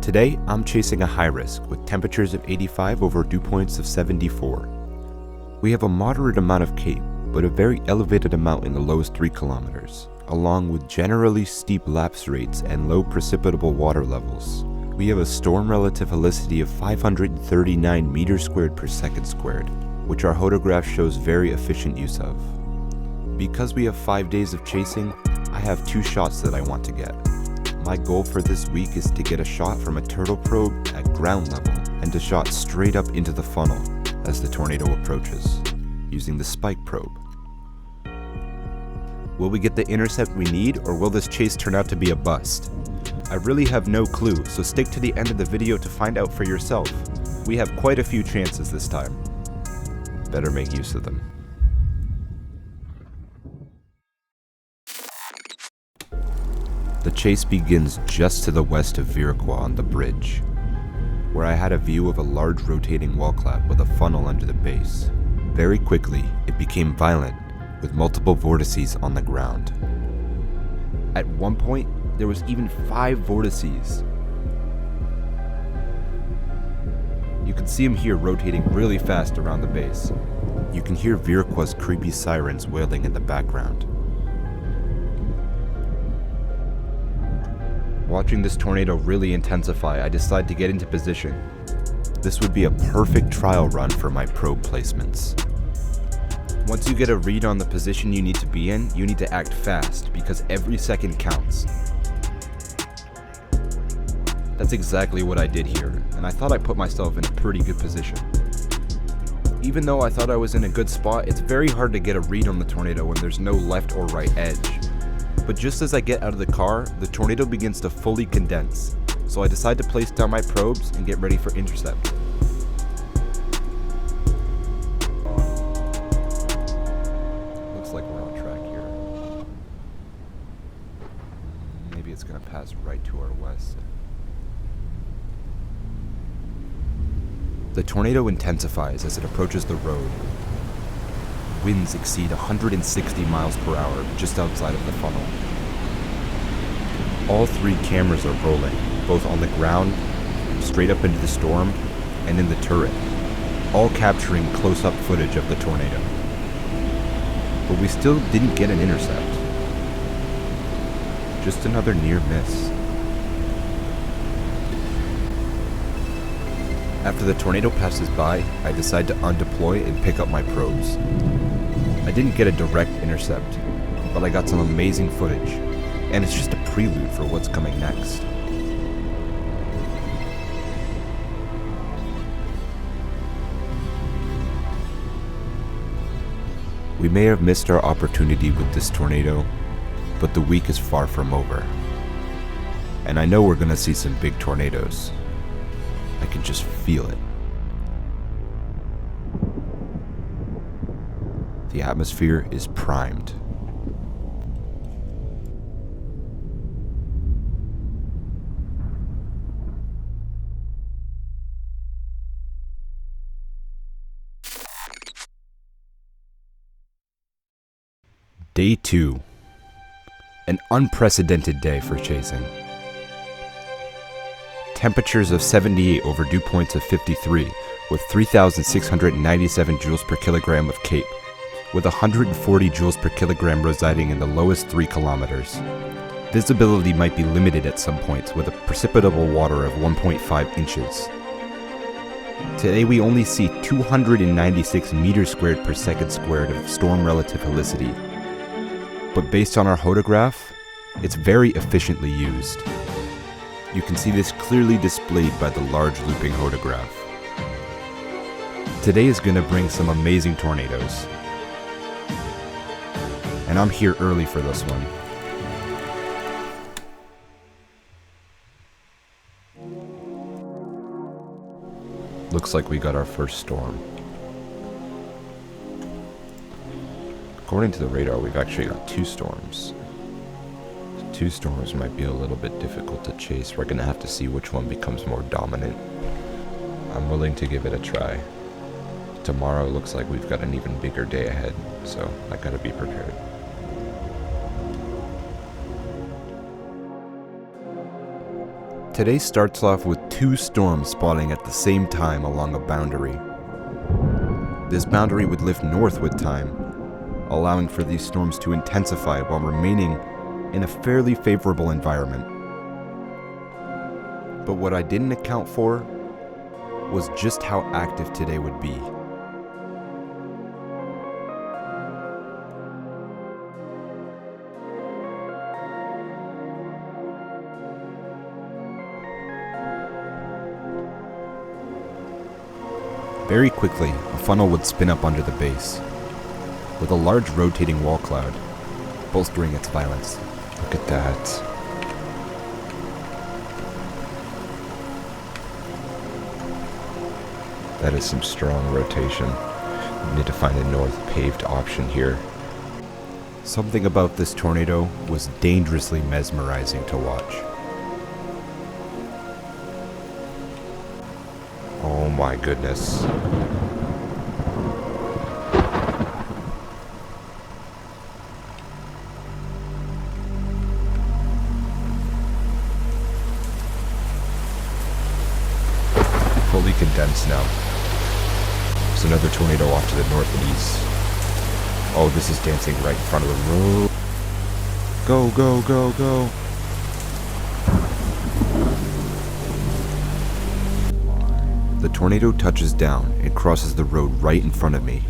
Today, I'm chasing a high risk with temperatures of 85 over dew points of 74. We have a moderate amount of cape, but a very elevated amount in the lowest 3 kilometers, along with generally steep lapse rates and low precipitable water levels. We have a storm relative helicity of 539 meters squared per second squared, which our hodograph shows very efficient use of. Because we have 5 days of chasing, I have 2 shots that I want to get. My goal for this week is to get a shot from a turtle probe at ground level and to shot straight up into the funnel as the tornado approaches, using the spike probe. Will we get the intercept we need, or will this chase turn out to be a bust? I really have no clue, so stick to the end of the video to find out for yourself. We have quite a few chances this time. Better make use of them. The chase begins just to the west of Viroqua on the bridge, where I had a view of a large rotating wall clap with a funnel under the base. Very quickly, it became violent, with multiple vortices on the ground. At one point, there was even 5 vortices. You can see them here rotating really fast around the base. You can hear Viroqua's creepy sirens wailing in the background. Watching this tornado really intensify, I decided to get into position. This would be a perfect trial run for my probe placements. Once you get a read on the position you need to be in, you need to act fast, because every second counts. That's exactly what I did here, and I thought I put myself in a pretty good position. Even though I thought I was in a good spot, it's very hard to get a read on the tornado when there's no left or right edge. But just as I get out of the car, the tornado begins to fully condense, so I decide to place down my probes and get ready for intercept. Looks like we're on track here. Maybe it's gonna pass right to our west. The tornado intensifies as it approaches the road. Winds exceed 160 miles per hour just outside of the funnel. All 3 cameras are rolling, both on the ground, straight up into the storm, and in the turret, all capturing close-up footage of the tornado. But we still didn't get an intercept. Just another near miss. After the tornado passes by, I decide to undeploy and pick up my probes. I didn't get a direct intercept, but I got some amazing footage, and it's just a prelude for what's coming next. We may have missed our opportunity with this tornado, but the week is far from over. And I know we're gonna see some big tornadoes. I can just feel it. The atmosphere is primed. Day 2. An unprecedented day for chasing. Temperatures of 78 over dew points of 53, with 3,697 joules per kilogram of cape, with 140 joules per kilogram residing in the lowest 3 kilometers. Visibility might be limited at some points with a precipitable water of 1.5 inches. Today we only see 296 meters squared per second squared of storm relative helicity. But based on our hodograph, it's very efficiently used. You can see this clearly displayed by the large looping hodograph. Today is going to bring some amazing tornadoes. And I'm here early for this one. Looks like we got our first storm. According to the radar, we've actually got 2 storms. 2 storms might be a little bit difficult to chase. We're gonna have to see which one becomes more dominant. I'm willing to give it a try. Tomorrow looks like we've got an even bigger day ahead, so I gotta be prepared. Today starts off with 2 storms spawning at the same time along a boundary. This boundary would lift north with time, allowing for these storms to intensify while remaining in a fairly favorable environment. But what I didn't account for was just how active today would be. Very quickly, a funnel would spin up under the base, with a large rotating wall cloud, bolstering its violence. Look at that. That is some strong rotation. We need to find a north paved option here. Something about this tornado was dangerously mesmerizing to watch. Oh my goodness. Fully condensed now. There's another tornado off to the north and east. Oh, this is dancing right in front of the road. Go, go, go, go. The tornado touches down and crosses the road right in front of me.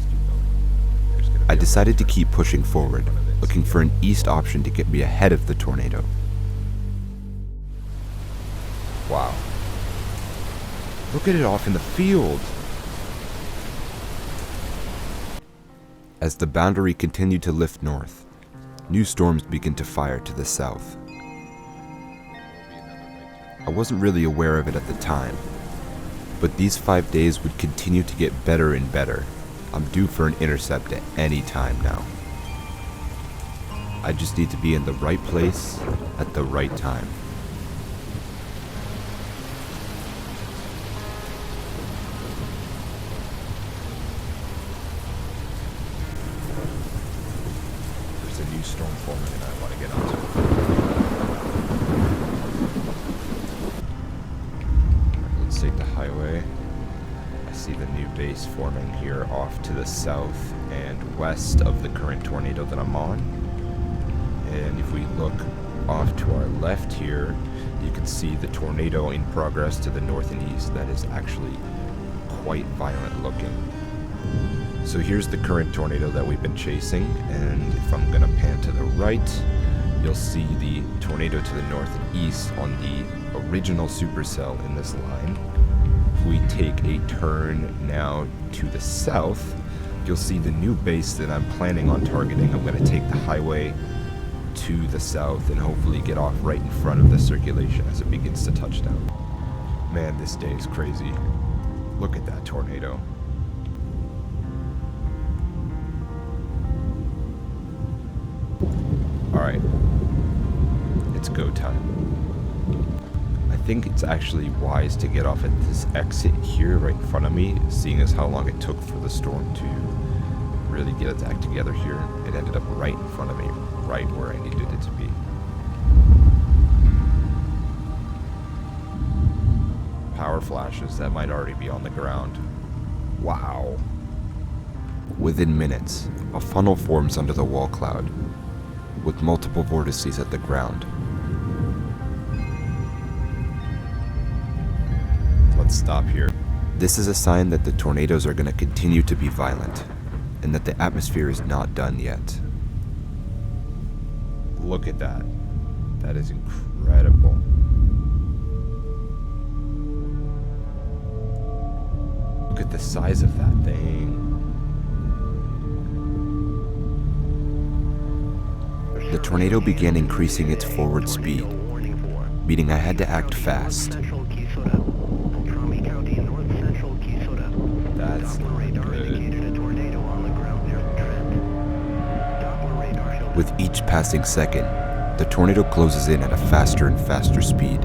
I decided to keep pushing forward, looking for an east option to get me ahead of the tornado. Wow. Look at it off in the field. As the boundary continued to lift north, new storms began to fire to the south. I wasn't really aware of it at the time, but these 5 days would continue to get better and better. I'm due for an intercept at any time now. I just need to be in the right place at the right time. There's a new storm forming and I want to get onto it. Let's take the highway. I see the new base forming here off to the south and west of the current tornado that I'm on. And if we look off to our left here, you can see the tornado in progress to the north and east. That is actually quite violent looking. So here's the current tornado that we've been chasing, and if I'm gonna pan to the right, you'll see the tornado to the north and east on the original supercell in this line. If we take a turn now to the south, you'll see the new base that I'm planning on targeting. I'm gonna take the highway to the south and hopefully get off right in front of the circulation as it begins to touch down. Man, this day is crazy. Look at that tornado. Alright, it's go time. I think it's actually wise to get off at this exit here right in front of me, seeing as how long it took for the storm to really get its act together here. It ended up right in front of me, right where I needed it to be. Power flashes that might already be on the ground. Wow. Within minutes, a funnel forms under the wall cloud, with multiple vortices at the ground. Let's stop here. This is a sign that the tornadoes are going to continue to be violent, and that the atmosphere is not done yet. Look at that. That is incredible. Look at the size of that thing. The tornado began increasing its forward speed, meaning I had to act fast. That's not good. With each passing second, the tornado closes in at a faster and faster speed.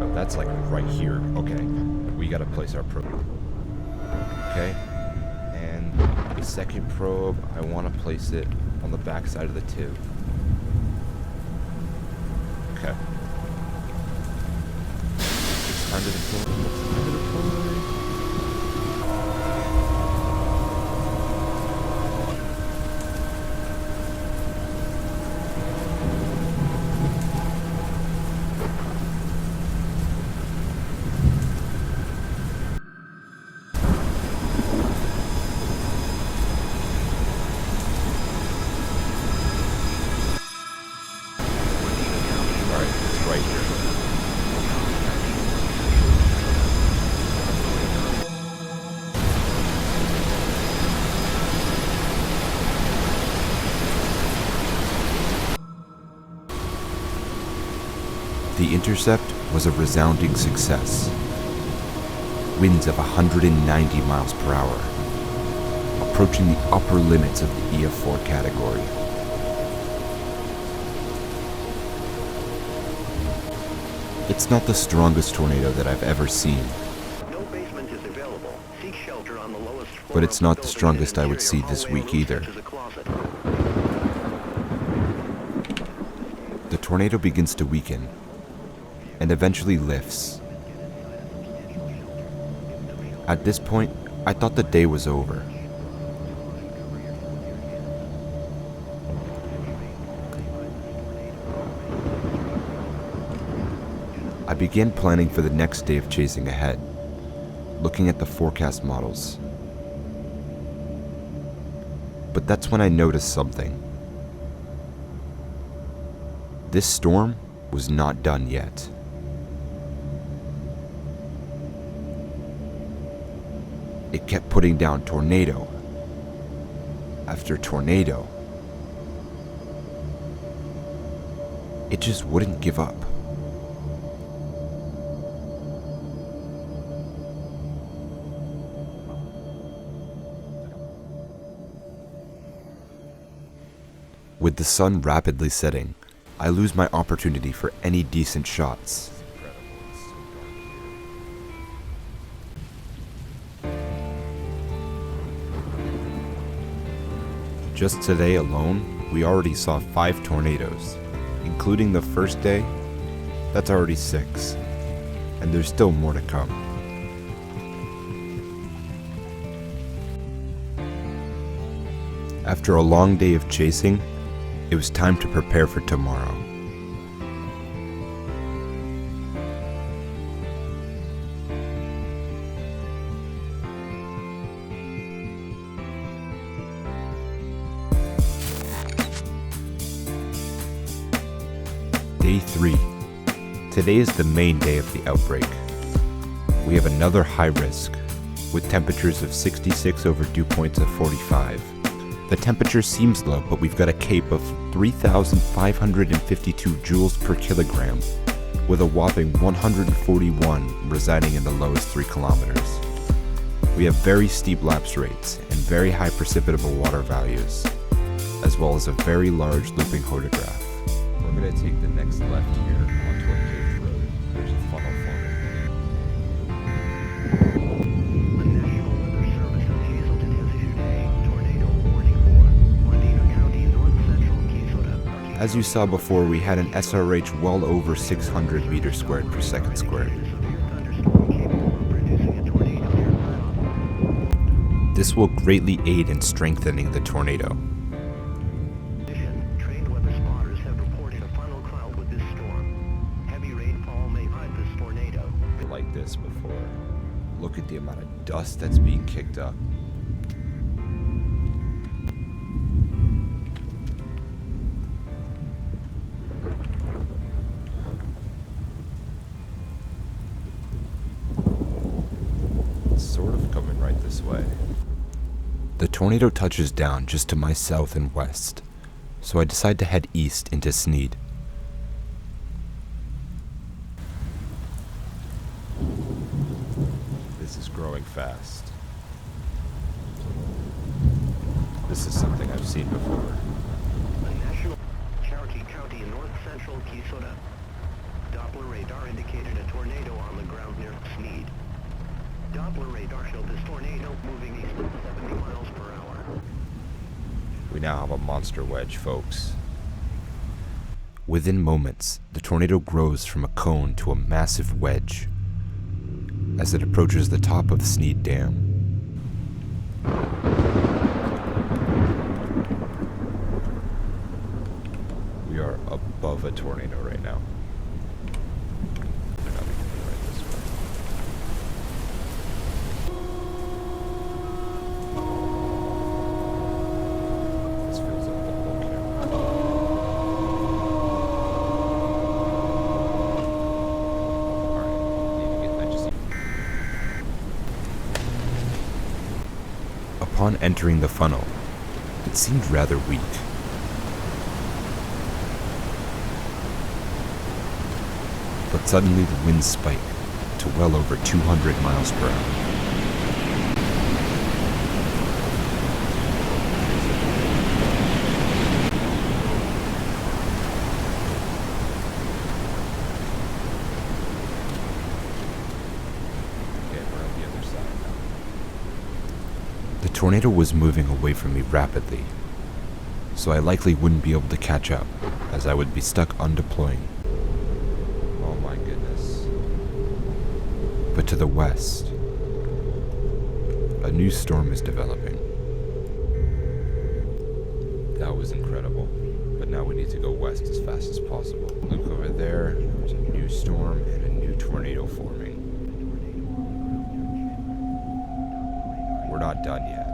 Oh, that's like right here. Okay, we gotta place our probe. Okay. And the second probe, I want to place it on the back side of the tube. Time to deploy. Time to deploy. Alright, it's right here. The intercept was a resounding success. Winds of 190 miles per hour, approaching the upper limits of the Ep5 category. It's not the strongest tornado that I've ever seen, but it's not the strongest I would see this week either. The tornado begins to weaken, and eventually lifts. At this point, I thought the day was over. I began planning for the next day of chasing ahead, looking at the forecast models. But that's when I noticed something. This storm was not done yet. It kept putting down tornado after tornado. It just wouldn't give up. With the sun rapidly setting, I lose my opportunity for any decent shots. Just today alone, we already saw 5 tornadoes, including the first day. That's already 6, and there's still more to come. After a long day of chasing, it was time to prepare for tomorrow. Day 3. Today is the main day of the outbreak. We have another high risk, with temperatures of 66 over dew points of 45. The temperature seems low, but we've got a CAPE of 3,552 joules per kilogram, with a whopping 141 residing in the lowest 3 kilometers. We have very steep lapse rates and very high precipitable water values, as well as a very large looping hodograph. We're going to take the next left here onto a paved road. There's a funnel forming. The National Weather Service in Hazleton has issued a tornado warning for Medina County, North Central Quezon. As you saw before, we had an SRH well over 600 meters squared per second squared. This will greatly aid in strengthening the tornado. Like this before. Look at the amount of dust that's being kicked up. It's sort of coming right this way. The tornado touches down just to my south and west, so I decide to head east into Sneed. This is growing fast. This is something I've seen before. The National Cherokee County in North Central Quezon. Doppler radar indicated a tornado on the ground near Sneed. Doppler radar showed this tornado moving east at 70 miles per hour. We now have a monster wedge, folks. Within moments, the tornado grows from a cone to a massive wedge, as it approaches the top of Sneed Dam. We are above a tornado right now. They're not making me right this way. This feels like the whole camera. Upon entering the funnel, it seemed rather weak. But suddenly the wind spiked to well over 200 miles per hour. Okay, we're on the other side now. The tornado was moving away from me rapidly, so I likely wouldn't be able to catch up, as I would be stuck undeploying. Oh my goodness. But to the west, a new storm is developing. That was incredible, but now we need to go west as fast as possible. Look over there, there's a new storm and a new tornado forming. We're not done yet.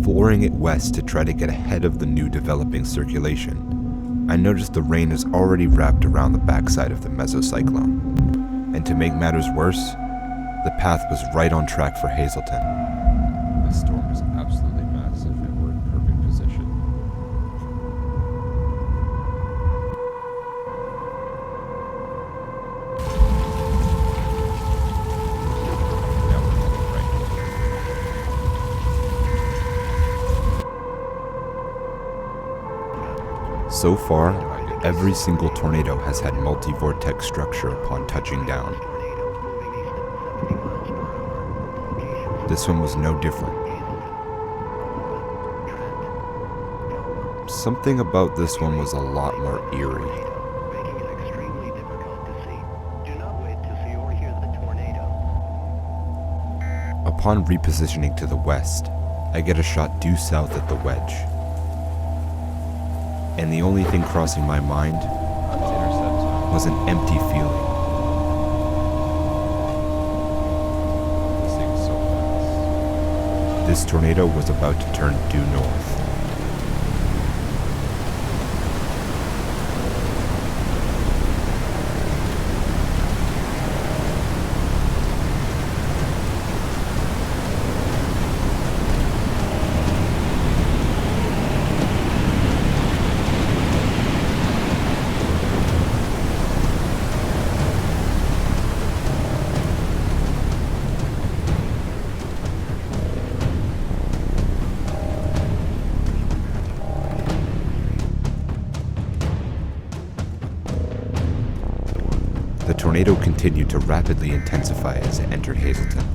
Flooring it west to try to get ahead of the new developing circulation, I noticed the rain is already wrapped around the backside of the mesocyclone. And to make matters worse, the path was right on track for Hazleton. The storm is absolutely massive and we're in perfect position. Now we're heading right. So far, every single tornado has had multi-vortex structure upon touching down. This one was no different. Something about this one was a lot more eerie. Upon repositioning to the west, I get a shot due south at the wedge. And the only thing crossing my mind was an empty feeling. This tornado was about to turn due north. The tornado continued to rapidly intensify as it entered Hazleton.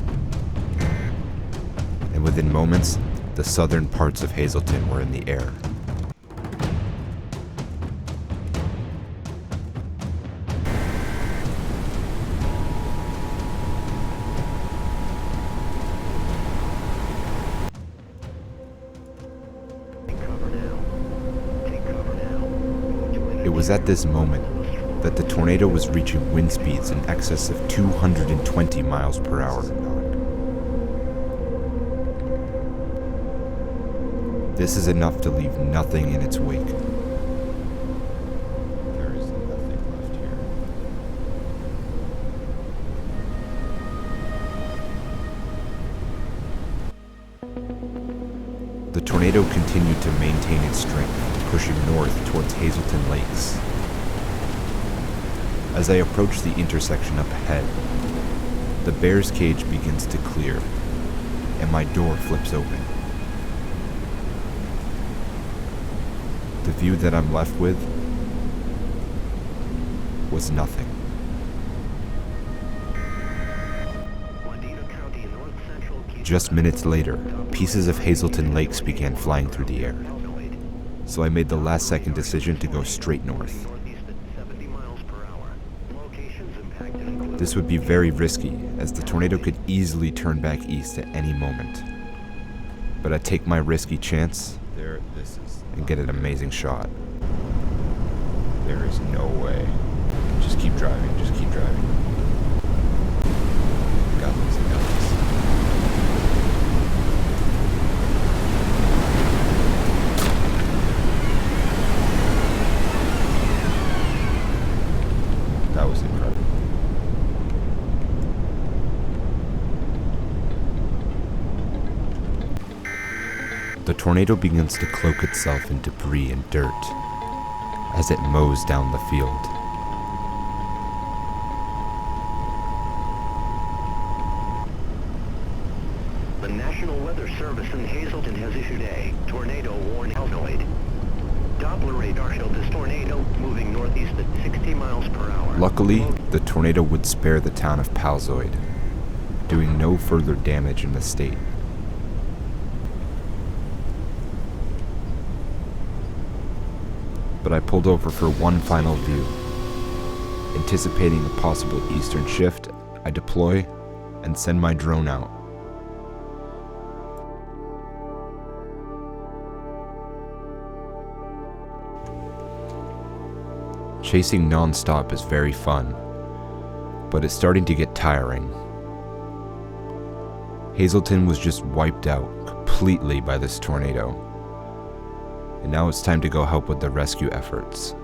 And within moments, the southern parts of Hazleton were in the air. It was at this moment that the tornado was reaching wind speeds in excess of 220 miles per hour. This is enough to leave nothing in its wake. There is nothing left here. The tornado continued to maintain its strength, pushing north towards Hazleton Lakes. As I approach the intersection up ahead, the bear's cage begins to clear, and my door flips open. The view that I'm left with was nothing. Just minutes later, pieces of Hazleton Lakes began flying through the air, so I made the last-second decision to go straight north. This would be very risky, as the tornado could easily turn back east at any moment. But I take my risky chance and get an amazing shot. There is no way. Just keep driving, just keep driving. Got this, got this. That was incredible. The tornado begins to cloak itself in debris and dirt as it mows down the field. The National Weather Service in Hazleton has issued a tornado warning. Doppler radar showed this tornado moving northeast at 60 miles per hour. Luckily, the tornado would spare the town of Palzoid, doing no further damage in the state. But I pulled over for one final view. Anticipating a possible eastern shift, I deploy and send my drone out. Chasing non-stop is very fun, but it's starting to get tiring. Hazleton was just wiped out completely by this tornado. And now it's time to go help with the rescue efforts.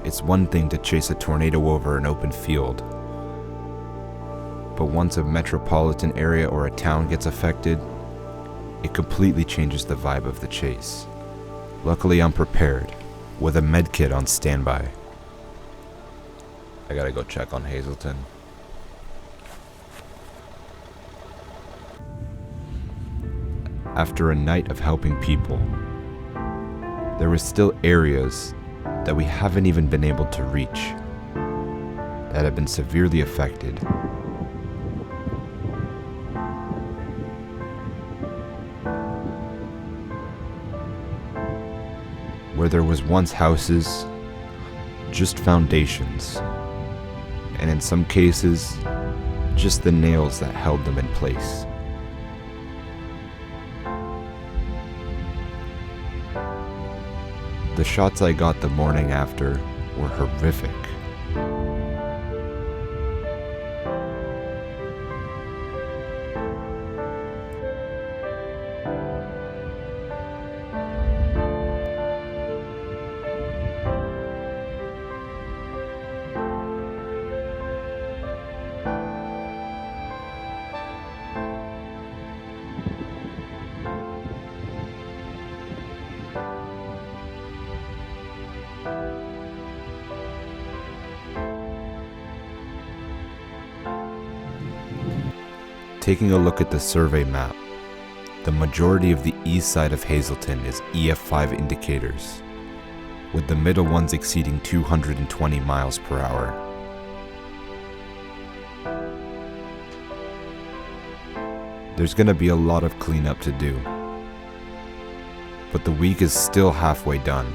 It's one thing to chase a tornado over an open field, but once a metropolitan area or a town gets affected, it completely changes the vibe of the chase. Luckily, I'm prepared, with a medkit on standby. I gotta go check on Hazleton. After a night of helping people, there were still areas that we haven't even been able to reach that have been severely affected. Where there was once houses, just foundations, and in some cases, just the nails that held them in place. The shots I got the morning after were horrific. Taking a look at the survey map, the majority of the east side of Hazleton is Ep5 indicators, with the middle ones exceeding 220 miles per hour. There's gonna be a lot of cleanup to do, but the week is still halfway done.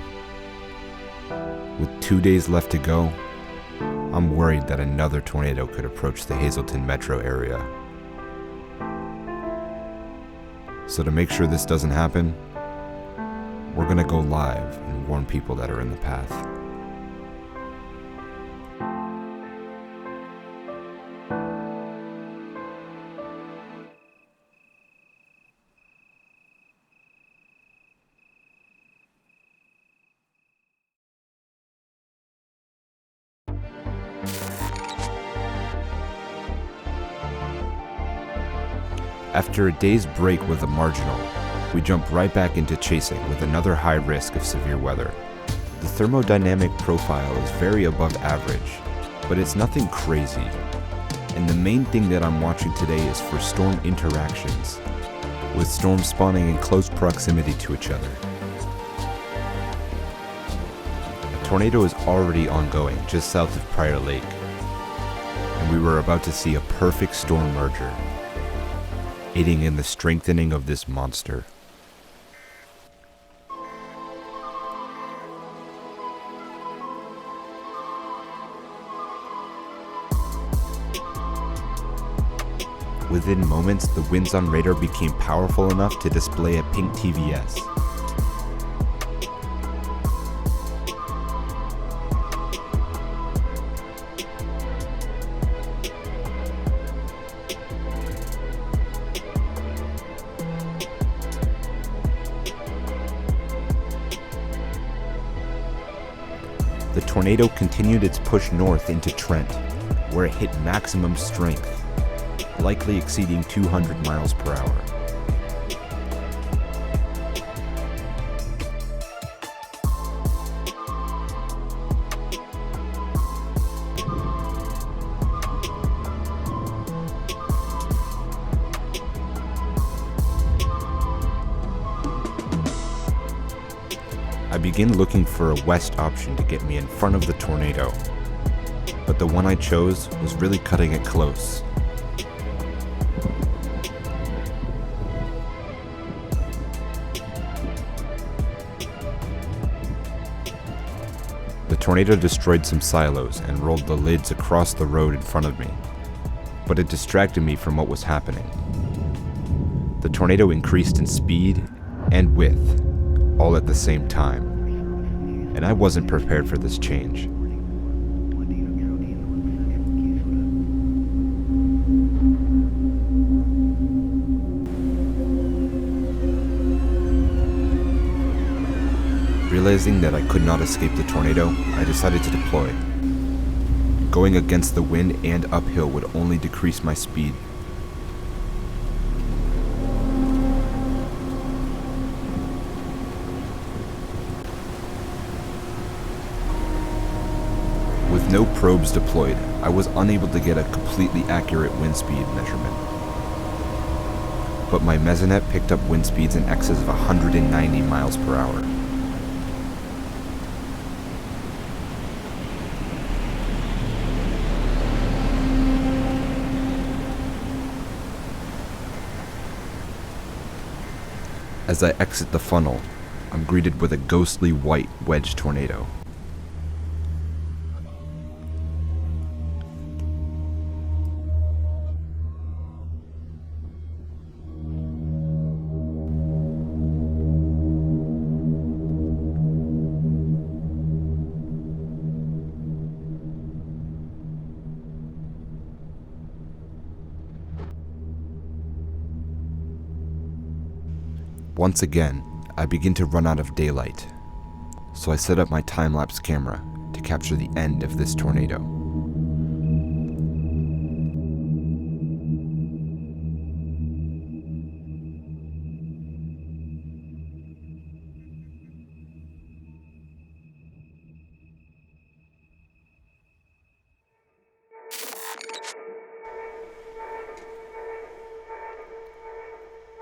With 2 days left to go, I'm worried that another tornado could approach the Hazleton metro area. So to make sure this doesn't happen, we're gonna go live and warn people that are in the path. After a day's break with a marginal, we jump right back into chasing with another high risk of severe weather. The thermodynamic profile is very above average, but it's nothing crazy. And the main thing that I'm watching today is for storm interactions, with storms spawning in close proximity to each other. A tornado is already ongoing just south of Prior Lake, and we were about to see a perfect storm merger, aiding in the strengthening of this monster. Within moments, the winds on radar became powerful enough to display a pink TVS. The tornado continued its push north into Trent, where it hit maximum strength, likely exceeding 200 miles per hour. I begin looking for a west option to get me in front of the tornado, but the one I chose was really cutting it close. The tornado destroyed some silos and rolled the lids across the road in front of me, but it distracted me from what was happening. The tornado increased in speed and width, all at the same time, and I wasn't prepared for this change. Realizing that I could not escape the tornado, I decided to deploy. Going against the wind and uphill would only decrease my speed. With no probes deployed, I was unable to get a completely accurate wind speed measurement. But my mesonet picked up wind speeds in excess of 190 miles per hour. As I exit the funnel, I'm greeted with a ghostly white wedge tornado. Once again, I begin to run out of daylight, so I set up my time-lapse camera to capture the end of this tornado.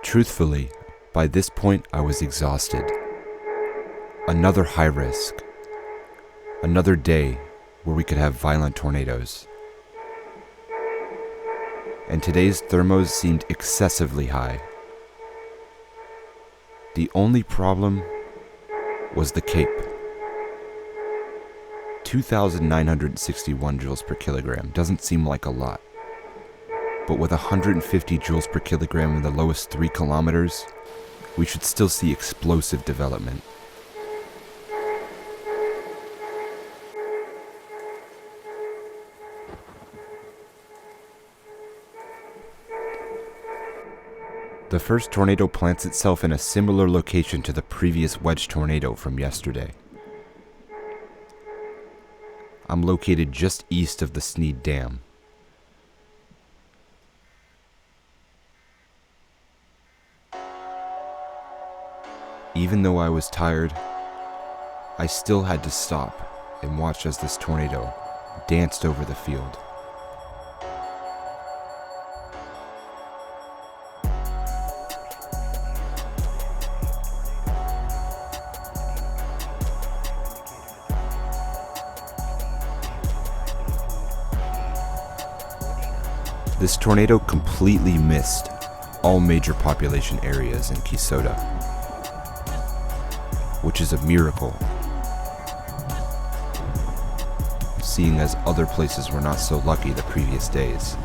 Truthfully, by this point I was exhausted. Another high risk. Another day where we could have violent tornadoes. And today's thermos seemed excessively high. The only problem was the Cape. 2,961 joules per kilogram doesn't seem like a lot. But with 150 joules per kilogram in the lowest 3 kilometers, we should still see explosive development. The first tornado plants itself in a similar location to the previous wedge tornado from yesterday. I'm located just east of the Sneed Dam. Even though I was tired, I still had to stop and watch as this tornado danced over the field. This tornado completely missed all major population areas in Kisota, which is a miracle, seeing as other places were not so lucky the previous days.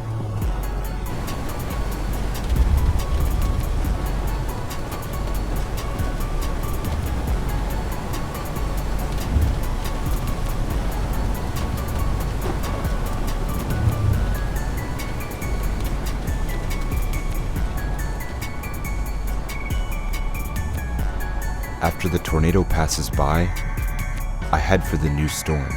After the tornado passes by, I head for the new storm.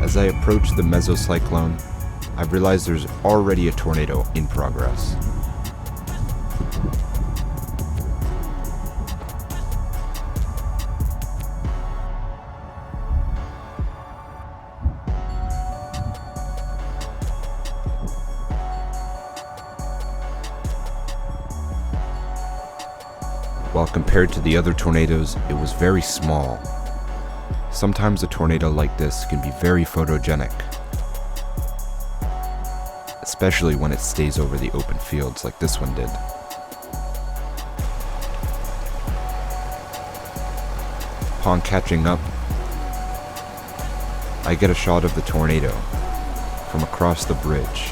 As I approach the mesocyclone, I realize there's already a tornado in progress. While compared to the other tornadoes, it was very small. Sometimes a tornado like this can be very photogenic, especially when it stays over the open fields like this one did. Upon catching up, I get a shot of the tornado from across the bridge.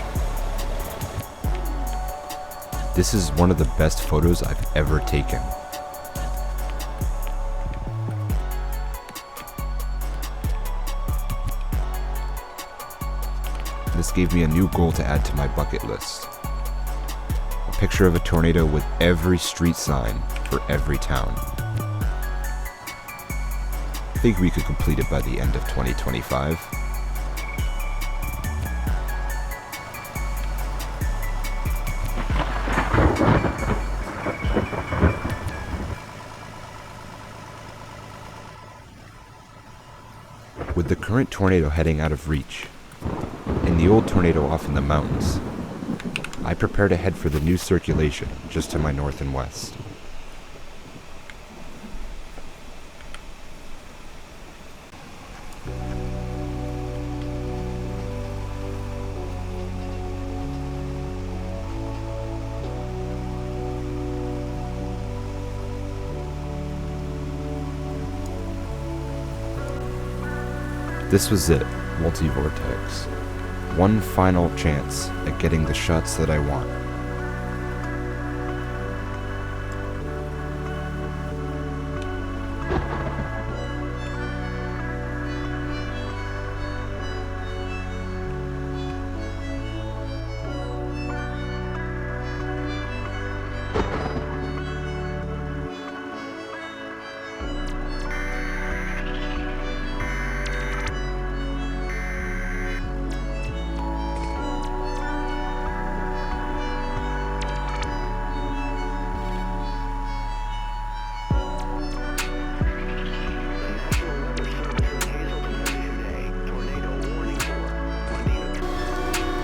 This is one of the best photos I've ever taken. This gave me a new goal to add to my bucket list. A picture of a tornado with every street sign for every town. I think we could complete it by the end of 2025. With the current tornado heading out of reach, and the old tornado off in the mountains, I prepare to head for the new circulation just to my north and west. This was it, multi-vortex. One final chance at getting the shots that I want.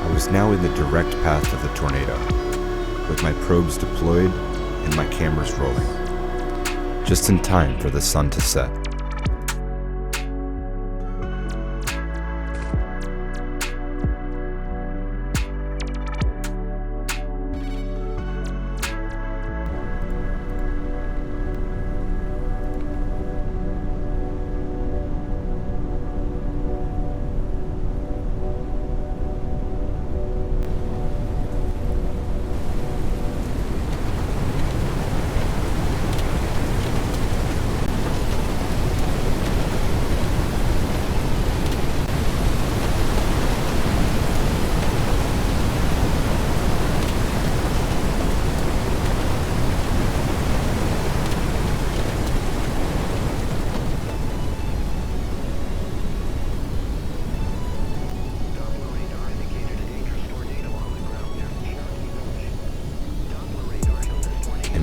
I was now in the direct path of the tornado, with my probes deployed and my cameras rolling, just in time for the sun to set.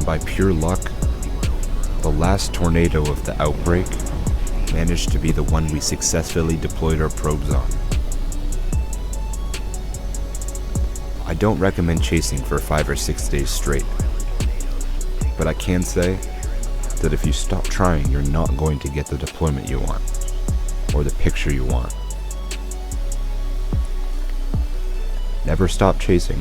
By pure luck, the last tornado of the Outbreak managed to be the one we successfully deployed our probes on. I don't recommend chasing for 5 or 6 days straight, but I can say that if you stop trying, you're not going to get the deployment you want, or the picture you want. Never stop chasing.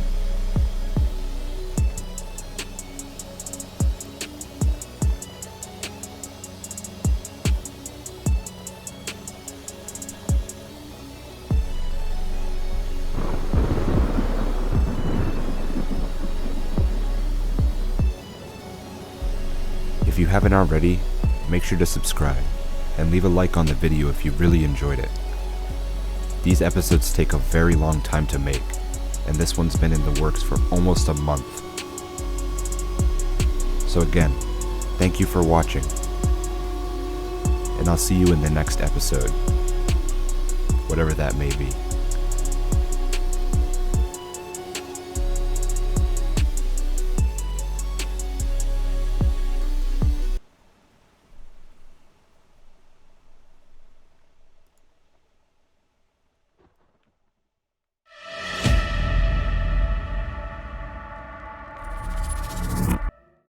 If you haven't already, make sure to subscribe and leave a like on the video if you really enjoyed it. These episodes take a very long time to make, and this one's been in the works for almost a month. So again, thank you for watching, and I'll see you in the next episode, whatever that may be.